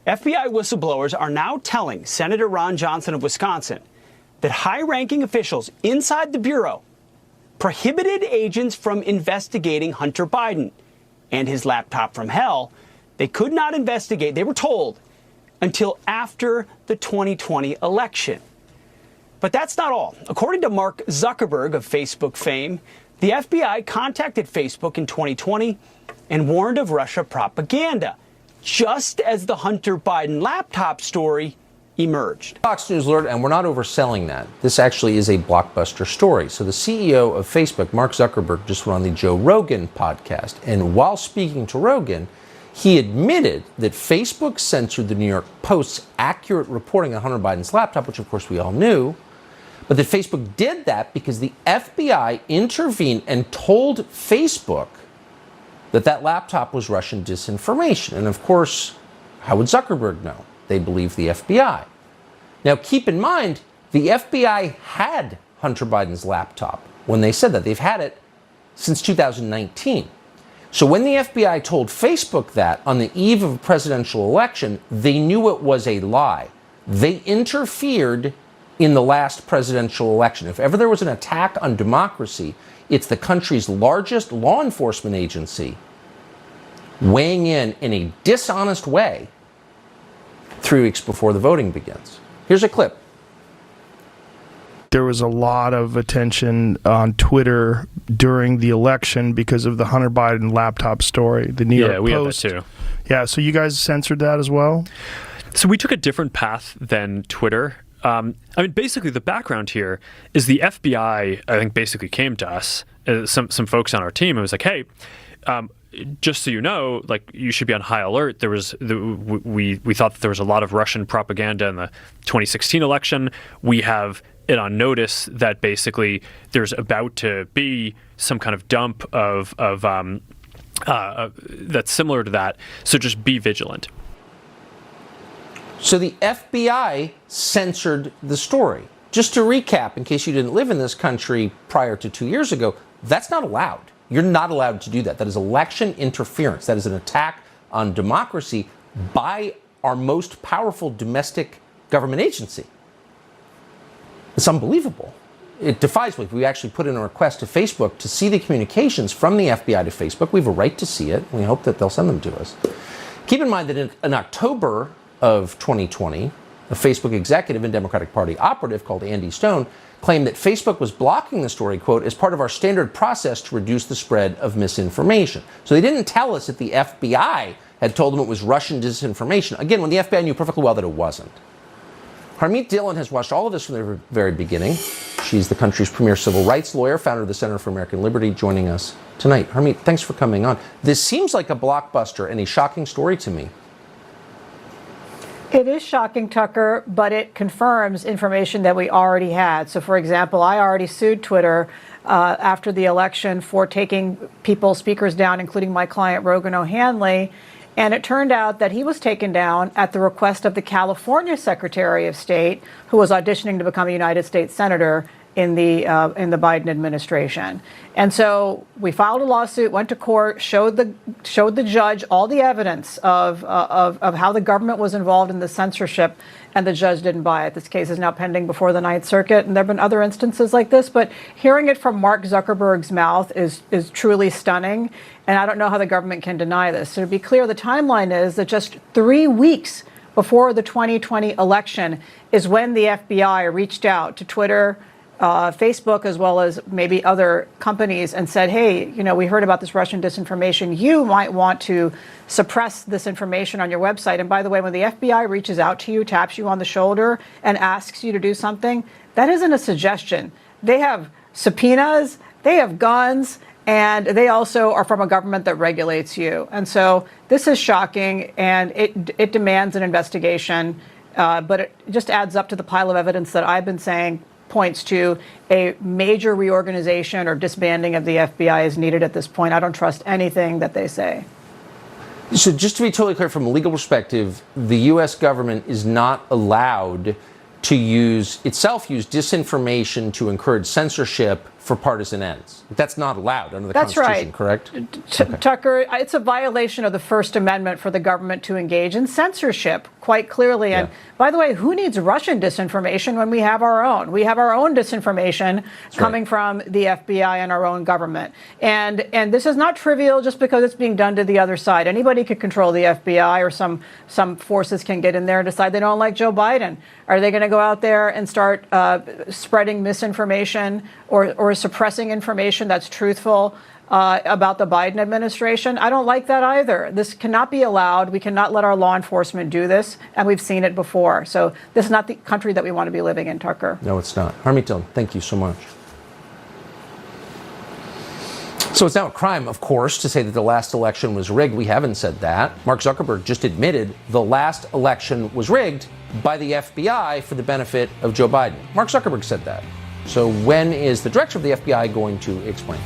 FBI whistleblowers are now telling Senator Ron Johnson of Wisconsin that high-ranking officials inside the Bureau prohibited agents from investigating Hunter Biden and his laptop from hell. They could not investigate, they were told, until after the 2020 election. But that's not all. According to Mark Zuckerberg of Facebook fame, the FBI contacted Facebook in 2020 and warned of Russia propaganda, just as the Hunter Biden laptop story emerged. Fox News alert, and we're not overselling that. This actually is a blockbuster story. So the CEO of Facebook, Mark Zuckerberg, just went on the Joe Rogan podcast. And while speaking to Rogan, he admitted that Facebook censored the New York Post's accurate reporting on Hunter Biden's laptop, which of course we all knew, but that Facebook did that because the FBI intervened and told Facebook that that laptop was Russian disinformation. And of course, how would Zuckerberg know? They believe the FBI. Now, keep in mind, the FBI had Hunter Biden's laptop when they said that. They've had it since 2019. So when the FBI told Facebook that on the eve of a presidential election, they knew it was a lie. They interfered in the last presidential election. If ever there was an attack on democracy, it's the country's largest law enforcement agency weighing in a dishonest way 3 weeks before the voting begins. Here's a clip. There was a lot of attention on Twitter during the election because of the Hunter Biden laptop story. The New York Post. Yeah, we had that too. Yeah, so you guys censored that as well? So we took a different path than Twitter. Basically the background here is the FBI, I think, basically came to us, some folks on our team, and was like, hey, just so you know, like, you should be on high alert. We thought that there was a lot of Russian propaganda in the 2016 election. We have it on notice that basically there's about to be some kind of dump of that's similar to that. So just be vigilant. So the FBI censored the story. Just to recap, in case you didn't live in this country prior to 2 years ago, that's not allowed. You're not allowed to do that. That is election interference. That is an attack on democracy by our most powerful domestic government agency. It's unbelievable. It defies belief. We actually put in a request to Facebook to see the communications from the FBI to Facebook. We have a right to see it. We hope that they'll send them to us. Keep in mind that in October of 2020, a Facebook executive and Democratic Party operative called Andy Stone claimed that Facebook was blocking the story, quote, as part of our standard process to reduce the spread of misinformation. So they didn't tell us that the FBI had told them it was Russian disinformation. Again, when the FBI knew perfectly well that it wasn't. Harmeet Dillon has watched all of this from the very beginning. She's the country's premier civil rights lawyer, founder of the Center for American Liberty, joining us tonight. Harmeet, thanks for coming on. This seems like a blockbuster and a shocking story to me. It is shocking, Tucker, but it confirms information that we already had. So, for example, I already sued Twitter after the election for taking people's speakers down, including my client, Rogan O'Hanley. And it turned out that he was taken down at the request of the California Secretary of State, who was auditioning to become a United States Senator in the Biden administration. And so we filed a lawsuit, went to court, showed the judge all the evidence of how the government was involved in the censorship, and the judge didn't buy it. This case is now pending before the Ninth Circuit, and there have been other instances like this, but hearing it from Mark Zuckerberg's mouth is truly stunning, and I don't know how the government can deny this. So to be clear, the timeline is that just 3 weeks before the 2020 election is when the FBI reached out to Twitter, Facebook, as well as maybe other companies, and said, hey, we heard about this Russian disinformation. You might want to suppress this information on your website. And by the way, when the FBI reaches out to you, taps you on the shoulder, and asks you to do something, that isn't a suggestion. They have subpoenas, they have guns, and they also are from a government that regulates you. And so this is shocking, and it demands an investigation, but it just adds up to the pile of evidence that I've been saying points to a major reorganization or disbanding of the FBI is needed at this point. I don't trust anything that they say. So just to be totally clear, from a legal perspective, the U.S. government is not allowed to use disinformation to encourage censorship for partisan ends. That's not allowed under the That's Constitution, right. correct? Tucker, it's a violation of the First Amendment for the government to engage in censorship, quite clearly. And by the way, who needs Russian disinformation when we have our own? We have our own disinformation coming from the FBI and our own government. And this is not trivial just because it's being done to the other side. Anybody could control the FBI, or some forces can get in there and decide they don't like Joe Biden. Are they going to go out there and start spreading misinformation or suppressing information that's truthful about the Biden administration? I don't like that either. This cannot be allowed. We cannot let our law enforcement do this, and we've seen it before. So this is not the country that we want to be living in, Tucker. No, it's not. Harmeet Dillon, thank you so much. So it's now a crime, of course, to say that the last election was rigged. We haven't said that. Mark Zuckerberg just admitted the last election was rigged by the FBI for the benefit of Joe Biden. Mark Zuckerberg said that. So when is the director of the FBI going to explain?